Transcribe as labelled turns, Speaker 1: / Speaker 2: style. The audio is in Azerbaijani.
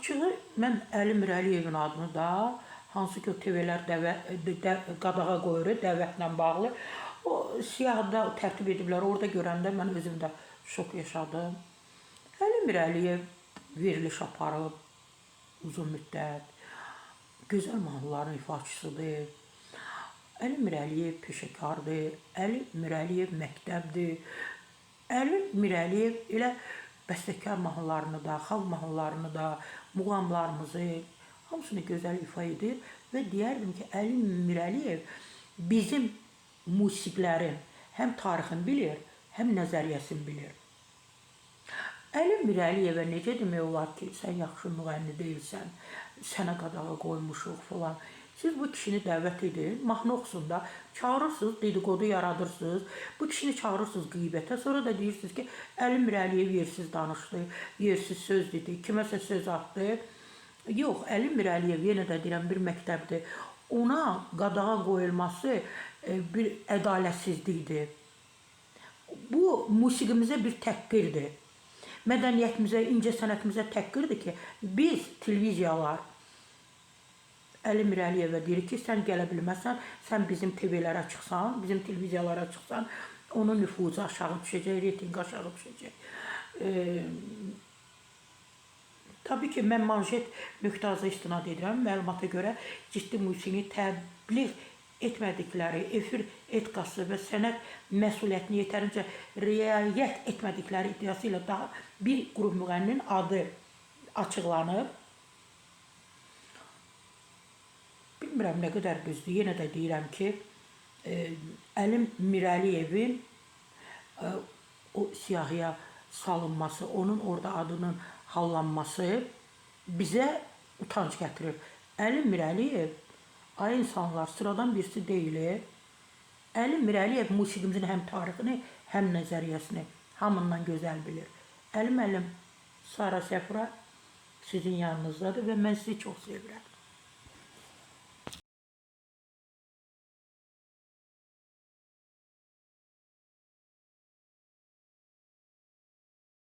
Speaker 1: Açığı mən Əli Mirəliyevin adını da hansı ki o TV-lər qadağa qoyur, dəvətlə bağlı. O siyahıda tərtib ediblər. Orada görəndə mən özüm də şok yaşadım. Əli Mirəliyev veriliş aparıb uzun müddət. Gözəl mahnıların ifaçısıdır. Əli Mirəliyev peşəkardır. Əli Mirəliyev məktəbdir. Əli Mirəliyev elə bəstəkar mahnılarını da, xalq mahnılarını da, muğamlarımızı hamısını gözəl ifa edir və deyərdim ki, Əli Mirəliyev bizim musiqilərin həm tarixini bilir, həm nəzəriyyəsini bilir. Əli Mirəliyevə necə demək olar ki, sən yaxşı müğənni deyilsən, sənə qadağa qoymuşuq falan. Siz bu kişini dəvət edin, mahnı oxusun da, çağırırsınız, dedikodu yaradırsınız, bu kişini çağırırsınız qeybətə, sonra da deyirsiniz ki, Əli Mirəliyev yersiz danışdı, yersiz söz dedi, kiməsə söz atdı. Yox, Əli Mirəliyev yenə də deyirəm bir məktəbdir. Ona qadağa qoyulması bir ədalətsizlikdir. Bu musiqimizə bir təhqirdir. Mədəniyyətimizə, incəsənətimizə təhqirdir ki, biz televiziyalar Əli Mirəliyevə deyirik ki, sən gələ bilməsən, sən bizim TV-lərə çıxsan, bizim televiziyalara çıxsan, onun nüfuzu aşağı düşəcək, reytinqi aşağı düşəcək. Tabii ki, mən manşet.az istinad edirəm. Məlumata görə ciddi musiqini təbliğ etmədikləri, efir etikası və sənət məsuliyyətini yetərincə riayət etmədikləri iddiası ilə daha bir qrup müğənninin adı açıqlanıb. Bilmirəm nə qədər düzdür. Yenə də deyirəm ki, Əli Mirəliyevin o siyahıya salınması, onun orada adının hallanması bizə utanç gətirir. Əli Mirəliyev, ay insanlar, sıradan birisi deyil. Əli Mirəliyev musiqimizin həm tarixini, həm nəzəriyyəsini hamından gözəl bilir. Əli müəllim, Sara Səfra sizin yanınızdadır və mən sizi çox sevirəm.